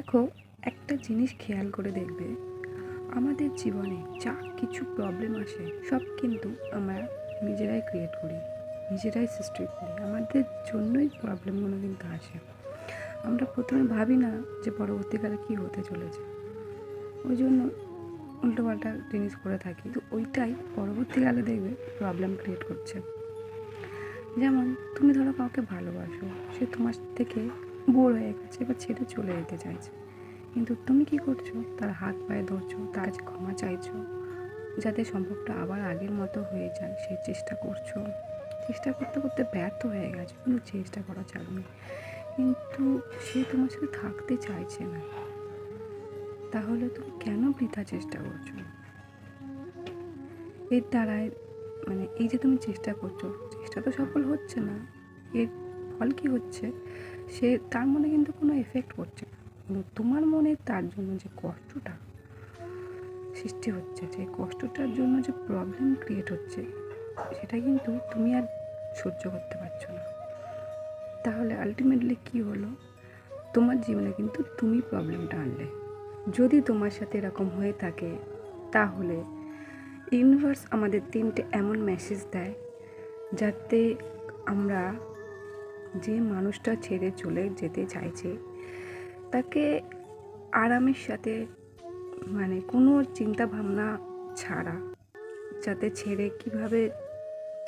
দেখো, একটা জিনিস খেয়াল করে দেখবে, আমাদের জীবনে যা কিছু প্রবলেম আসে সব কিন্তু আমরা নিজেরাই ক্রিয়েট করি, নিজেরাই সৃষ্টি করি। আমাদের জন্যই প্রবলেমগুলো কিন্তু আসে। আমরা প্রথমে ভাবি না যে পরবর্তীকালে কী হতে চলেছে, ওই জন্য উল্টোপাল্টা জিনিস করে থাকি, তো ওইটাই পরবর্তীকালে দেখবে প্রবলেম ক্রিয়েট করছে। যেমন তুমি ধরো কাউকে ভালোবাসো, সে তোমার থেকে বোর হয়ে গেছে বা ছেড়ে চলে যেতে চাইছে, কিন্তু তুমি কি করছো? তার হাত পায়ে ধরছো, তার কাছে ক্ষমা চাইছো, যাতে সম্পর্কটা আবার আগের মতো হয়ে যায় সেই চেষ্টা করছো। চেষ্টা করতে করতে ব্যর্থ হয়ে গেছে, কিন্তু চেষ্টা করা ছাড়ুনি, কিন্তু সে তোমার সাথে থাকতে চাইছে না। তাহলে তুমি কেন বৃথা চেষ্টা করছো? এর দ্বারায় এই যে তুমি চেষ্টা করছো, চেষ্টা তো সফল হচ্ছে না, এর ফল কি হচ্ছে? সে তার মনে কিন্তু কোনো এফেক্ট করছে না, কিন্তু তোমার মনে তার জন্য যে কষ্টটা সৃষ্টি হচ্ছে, যে কষ্টটার জন্য যে প্রবলেম ক্রিয়েট হচ্ছে, সেটা কিন্তু তুমি আর সহ্য করতে পারছো না। তাহলে আলটিমেটলি কি হলো? তোমার জীবনে কিন্তু তুমি প্রবলেমটা আনলে। যদি তোমার সাথে এরকম হয়ে থাকে, তাহলে ইউনিভার্স আমাদের 3টে এমন মেসেজ দেয়, যাতে আমরা যে মানুষটা ছেড়ে চলে যেতে চাইছে তাকে আরামের সাথে, কোনো চিন্তা ভাবনা ছাড়া যাতে ছেড়ে কিভাবে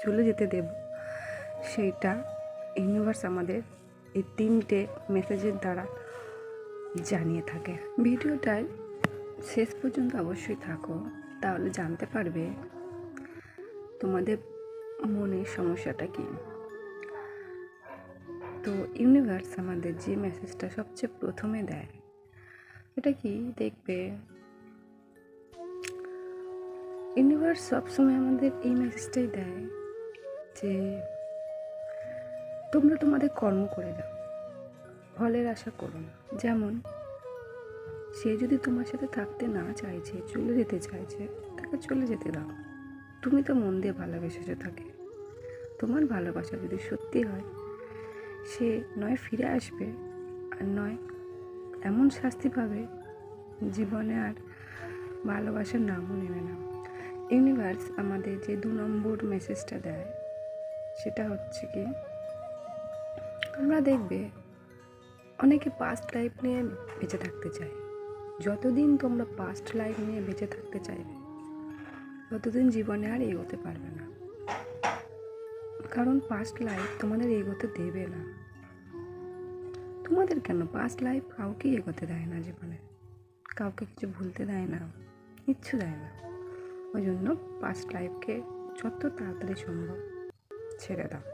চলে যেতে দেব, সেইটা ইউনিভার্স আমাদের এই 3টে মেসেজের দ্বারা জানিয়ে থাকে। ভিডিওটায় শেষ পর্যন্ত অবশ্যই থাকো, তাহলে জানতে পারবে তোমাদের মনের সমস্যাটা কী। তো ইউনিভার্স আমাদের যে মেসেজটা সবচেয়ে প্রথমে দেয়, এটা কি দেখবে, ইউনিভার্স সবসময় আমাদের এই মেসেজটাই দেয় যে তোমরা তোমাদের কর্ম করে যাও, ফলের আশা করো না। যেমন সে যদি তোমার সাথে থাকতে না চাইছে, চলে যেতে চাইছে, তাকে চলে যেতে দাও। তুমি তো মন দিয়ে ভালোবেসেছো তাকে, তোমার ভালোবাসা যদি সত্যি হয়, সে নয় ফিরে আসবে, আর নয় এমন শাস্তি পাবে জীবনে আর ভালোবাসার নামও নেবে না। ইউনিভার্স আমাদের যে 2 নম্বর মেসেজটা দেয়, সেটা হচ্ছে কি, আমরা দেখবে অনেকে পাস্ট লাইফ নিয়ে বেঁচে থাকতে চায়। যতদিন তোমরা পাস্ট লাইফ নিয়ে বেঁচে থাকতে চাইবে, ততদিন জীবনে আর এগোতে পারবে না, কারণ পাস্ট লাইফ তোমাদের এগোতে দেবে না। তোমাদের কেন, পাস্ট লাইফ কাউকেই এগোতে দেয় না জীবনে, কাউকে কিছু ভুলতে দেয় না, কিচ্ছু দেয় না। ওই জন্য পাস্ট লাইফকে যত তাড়াতাড়ি সম্ভব ছেড়ে দাও,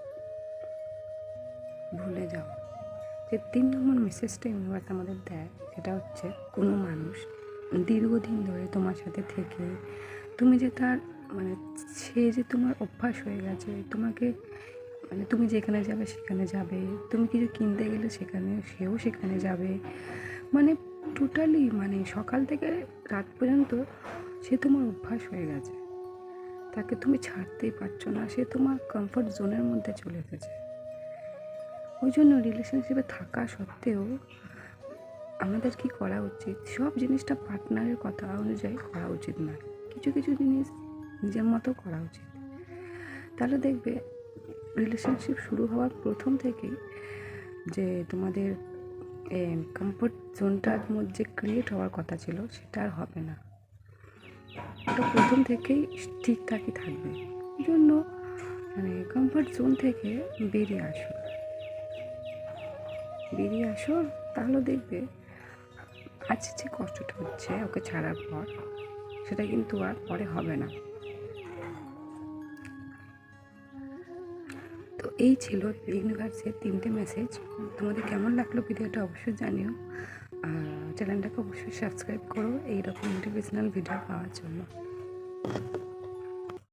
ভুলে যাও। যে 3 নম্বর মেসেজটা ইউনিভার্স আমাদের দেয়, সেটা হচ্ছে কোনো মানুষ দীর্ঘদিন ধরে তোমার সাথে থেকে তুমি যে তার সে যে তোমার অভ্যাস হয়ে গেছে, তোমাকে তুমি যেখানে যাবে সেখানে যাবে, তুমি কিছু কিনতে গেলে সেও সেখানে যাবে, টোটালি সকাল থেকে রাত পর্যন্ত সে তোমার অভ্যাস হয়ে গেছে, তাকে তুমি ছাড়তেই পারছো না, সে তোমার কমফর্ট জোনের মধ্যে চলে এসেছে। ওই জন্য রিলেশনশিপে থাকা সত্ত্বেও আমাদের কি করা উচিত, সব জিনিসটা পার্টনারের কথা অনুযায়ী করা উচিত নয়, কিছু কিছু জিনিস নিজের মতো করা উচিত। তাহলে দেখবে রিলেশনশিপ শুরু হওয়ার প্রথম থেকেই যে তোমাদের কমফর্ট জোনটার মধ্যে ক্রিয়েট হওয়ার কথা ছিল, সেটা আর হবে না, ওটা প্রথম থেকেই ঠিকঠাকই থাকবে। এই জন্য কমফর্ট জোন থেকে বেরিয়ে আসো, তাহলে দেখবে আজ যে কষ্টটা হচ্ছে ওকে ছাড়ার পর, সেটা কিন্তু আর পরে হবে না। তো এই ছিল ইউনিভার্সের 3টে মেসেজ। তোমাদের কেমন লাগলো ভিডিওটা অবশ্যই জানিও, আর চ্যানেলটাকে অবশ্যই সাবস্ক্রাইব করো এইরকম মোটিভেশনাল ভিডিও পাওয়ার জন্য।